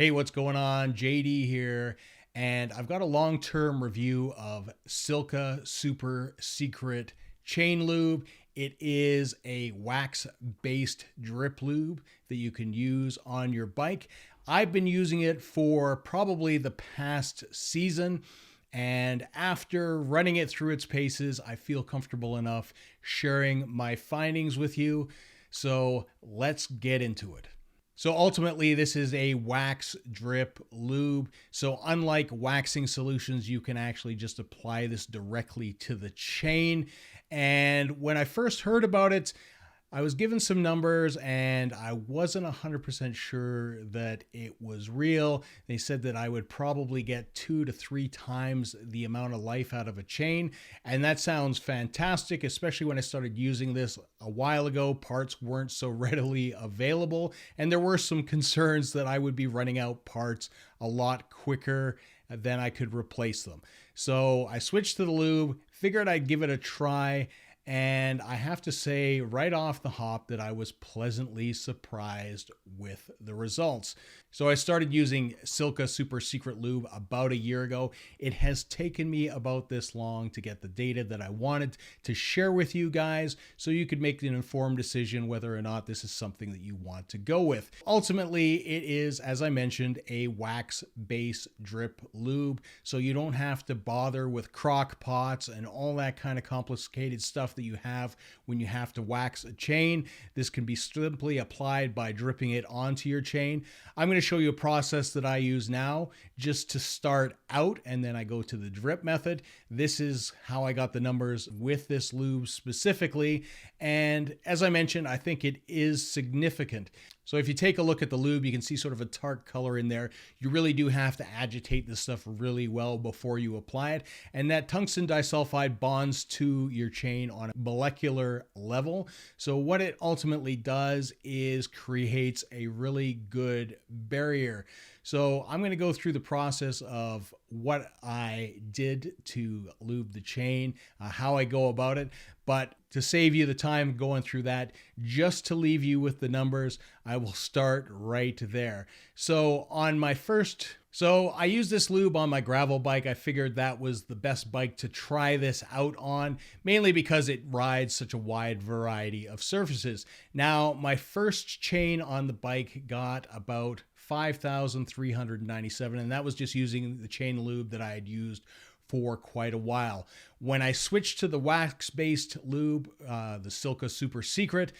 Hey, what's going on? JD here, and I've got a long-term review of Silca Super Secret Chain Lube. It is a wax-based drip lube that you can use on your bike. I've been using it for probably the past season, and after running it through its paces, I feel comfortable enough sharing my findings with you. So let's get into it. So ultimately, this is a wax drip lube. So unlike waxing solutions, you can actually just apply this directly to the chain. And when I first heard about it, I was given some numbers and I wasn't 100% sure that it was real. They said that I would probably get 2 to 3 times the amount of life out of a chain. And that sounds fantastic, especially when I started using this a while ago. Parts weren't so readily available. And there were some concerns that I would be running out parts a lot quicker than I could replace them. So I switched to the lube, figured I'd give it a try. And I have to say right off the hop that I was pleasantly surprised with the results. So I started using Silca Super Secret Lube about a year ago. It has taken me about this long to get the data that I wanted to share with you guys so you could make an informed decision whether or not this is something that you want to go with. Ultimately, it is, as I mentioned, a wax-based drip lube, so you don't have to bother with crock pots and all that kind of complicated stuff that you have when you have to wax a chain. This can be simply applied by dripping it onto your chain. I'm going to show you a process that I use now just to start out, and then I go to the drip method. This is how I got the numbers with this lube specifically, and as I mentioned, I think it is significant. So if you take a look at the lube, you can see sort of a tart color in there. You really do have to agitate this stuff really well before you apply it. And that tungsten disulfide bonds to your chain on a molecular level. So what it ultimately does is creates a really good barrier. So I'm going to go through the process of what I did to lube the chain, how I go about it. But to save you the time going through that, just to leave you with the numbers, I will start right there. So I used this lube on my gravel bike. I figured that was the best bike to try this out on, mainly because it rides such a wide variety of surfaces. Now, my first chain on the bike got about 5,397, and that was just using the chain lube that I had used for quite a while. When I switched to the wax-based lube, the Silca Super Secret,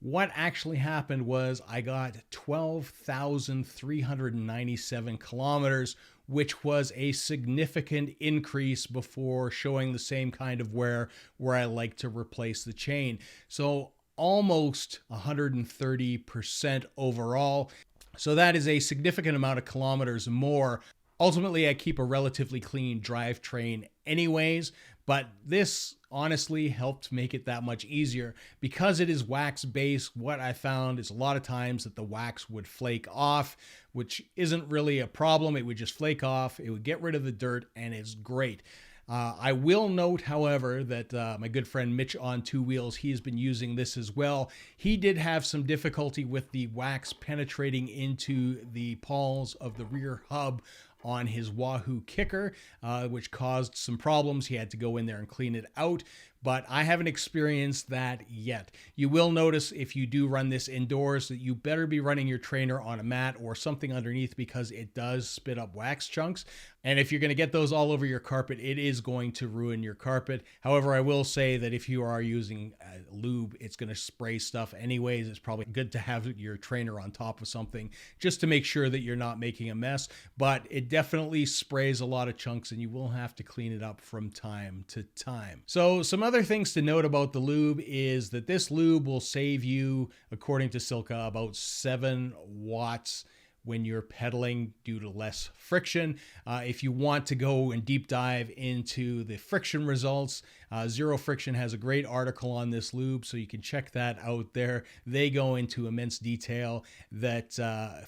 what actually happened was I got 12,397 kilometers, which was a significant increase before showing the same kind of wear where I like to replace the chain. So almost 130% overall. So that is a significant amount of kilometers more. Ultimately, I keep a relatively clean drivetrain anyways, but this honestly helped make it that much easier. Because it is wax-based, what I found is a lot of times that the wax would flake off, which isn't really a problem. It would just flake off, it would get rid of the dirt, and it's great. I will note, however, that my good friend Mitch on Two Wheels, he has been using this as well. He did have some difficulty with the wax penetrating into the pawls of the rear hub on his Wahoo kicker, which caused some problems. He had to go in there and clean it out, but I haven't experienced that yet. You will notice if you do run this indoors that you better be running your trainer on a mat or something underneath, because it does spit up wax chunks. And if you're going to get those all over your carpet, it is going to ruin your carpet. However, I will say that if you are using lube, it's going to spray stuff anyways. It's probably good to have your trainer on top of something just to make sure that you're not making a mess. But it definitely sprays a lot of chunks, and you will have to clean it up from time to time. So some other things to note about the lube is that this lube will save you, according to Silca, about 7 watts when you're pedaling due to less friction. If you want to go and deep dive into the friction results, Zero Friction has a great article on this lube, so you can check that out there. They go into immense detail that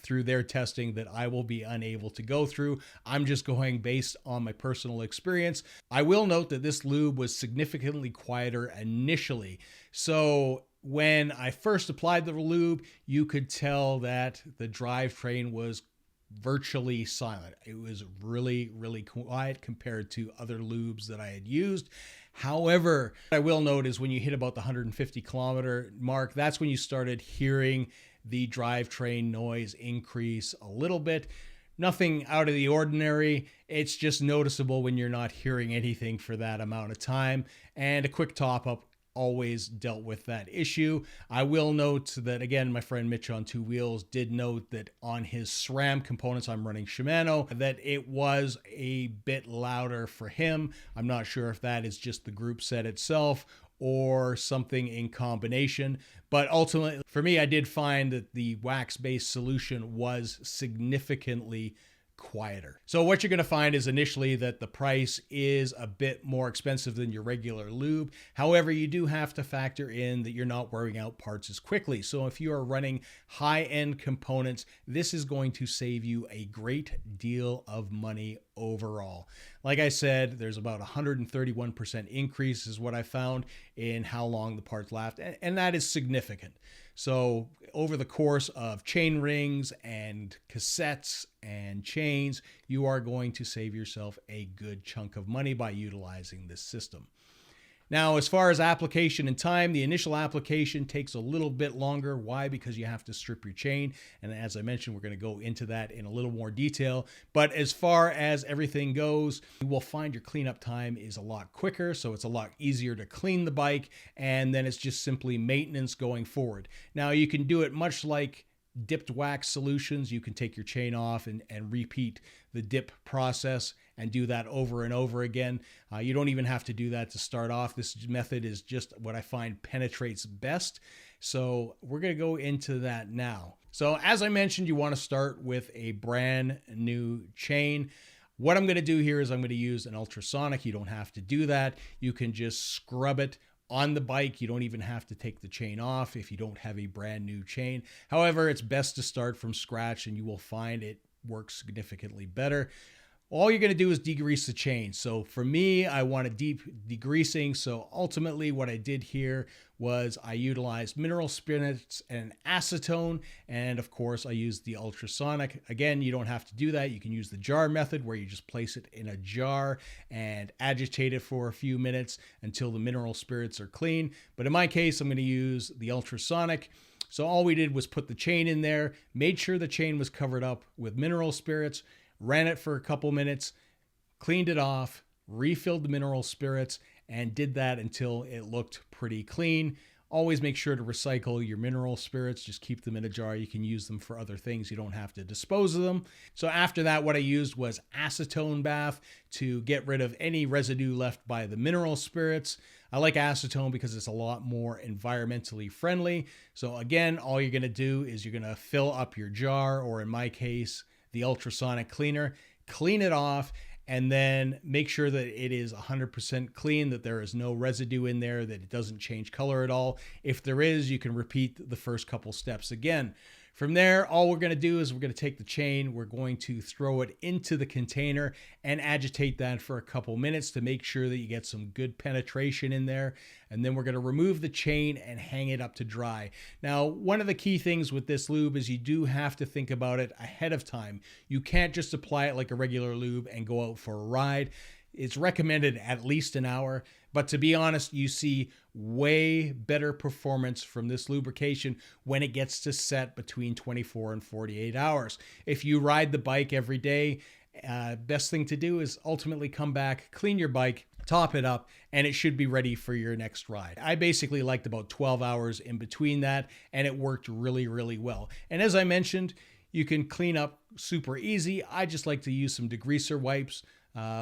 through their testing that I will be unable to go through. I'm just going based on my personal experience. I will note that this lube was significantly quieter initially. So when I first applied the lube, you could tell that the drivetrain was virtually silent. It was really, really quiet compared to other lubes that I had used. However, I will note is when you hit about the 150 kilometer mark, that's when you started hearing the drivetrain noise increase a little bit. Nothing out of the ordinary. It's just noticeable when you're not hearing anything for that amount of time. And a quick top up always dealt with that issue. I will note that, again, my friend Mitch on Two Wheels did note that on his SRAM components, I'm running Shimano, that it was a bit louder for him. I'm not sure if that is just the group set itself or something in combination. But ultimately, for me, I did find that the wax-based solution was significantly quieter. So what you're going to find is initially that the price is a bit more expensive than your regular lube. However, you do have to factor in that you're not wearing out parts as quickly. So if you are running high-end components, this is going to save you a great deal of money overall. Like I said, there's about 131% increase is what I found in how long the parts last, and that is significant. So over the course of chain rings and cassettes and chains, you are going to save yourself a good chunk of money by utilizing this system. Now, as far as application and time, the initial application takes a little bit longer. Why? Because you have to strip your chain. And as I mentioned, we're going to go into that in a little more detail. But as far as everything goes, you will find your cleanup time is a lot quicker. So it's a lot easier to clean the bike. And then it's just simply maintenance going forward. Now, you can do it much like dipped wax solutions. You can take your chain off and repeat the dip process and do that over and over again. You don't even have to do that to start off. This method is just what I find penetrates best. So we're going to go into that now. So as I mentioned, you want to start with a brand new chain. What I'm going to do here is I'm going to use an ultrasonic. You don't have to do that. You can just scrub it on the bike. You don't even have to take the chain off if you don't have a brand new chain. However, it's best to start from scratch and you will find it works significantly better. All you're going to do is degrease the chain. So for me, I want a deep degreasing. So ultimately what I did here was I utilized mineral spirits and acetone. And of course I used the ultrasonic. Again, you don't have to do that. You can use the jar method where you just place it in a jar and agitate it for a few minutes until the mineral spirits are clean. But in my case, I'm going to use the ultrasonic. So all we did was put the chain in there, made sure the chain was covered up with mineral spirits, ran it for a couple minutes, cleaned it off, refilled the mineral spirits, and did that until it looked pretty clean. Always make sure to recycle your mineral spirits. Just keep them in a jar. You can use them for other things. You don't have to dispose of them. So after that, what I used was acetone bath to get rid of any residue left by the mineral spirits. I like acetone because it's a lot more environmentally friendly. So again, all you're going to do is you're going to fill up your jar, or in my case, the ultrasonic cleaner, clean it off, and then make sure that it is 100% clean, that there is no residue in there, that it doesn't change color at all. If there is, you can repeat the first couple steps again. From there, all we're going to do is we're going to take the chain, we're going to throw it into the container and agitate that for a couple minutes to make sure that you get some good penetration in there. And then we're going to remove the chain and hang it up to dry. Now, one of the key things with this lube is you do have to think about it ahead of time. You can't just apply it like a regular lube and go out for a ride. It's recommended at least an hour, but to be honest, you see way better performance from this lubrication when it gets to set between 24 and 48 hours. If you ride the bike every day, best thing to do is ultimately come back, clean your bike, top it up, and it should be ready for your next ride. I basically liked about 12 hours in between that, and it worked really, really well. And as I mentioned, you can clean up super easy. I just like to use some degreaser wipes,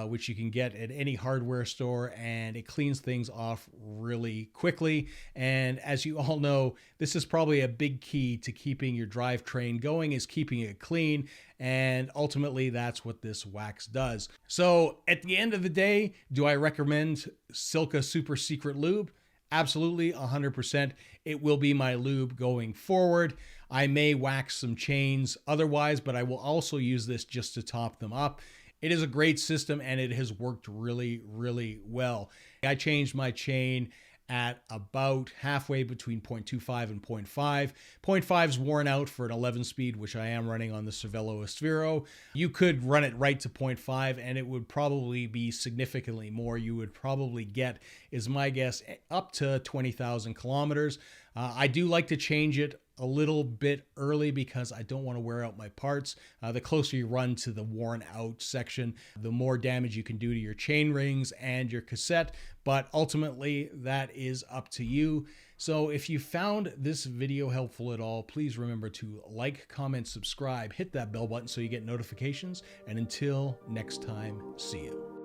which you can get at any hardware store, and it cleans things off really quickly. And as you all know, this is probably a big key to keeping your drivetrain going, is keeping it clean. And ultimately, that's what this wax does. So at the end of the day, do I recommend Silca Super Secret Lube? Absolutely, 100%. It will be my lube going forward. I may wax some chains otherwise, but I will also use this just to top them up. It is a great system and it has worked really, really well. I changed my chain at about halfway between 0.25 and 0.5. 0.5 is worn out for an 11 speed, which I am running on the Cervelo Esfero. You could run it right to 0.5 and it would probably be significantly more. You would probably get, is my guess, up to 20,000 kilometers. I do like to change it a little bit early because I don't want to wear out my parts. The closer you run to the worn out section, the more damage you can do to your chain rings and your cassette, but ultimately that is up to you. So if you found this video helpful at all, please remember to like, comment, subscribe, hit that bell button so you get notifications, and until next time, see you.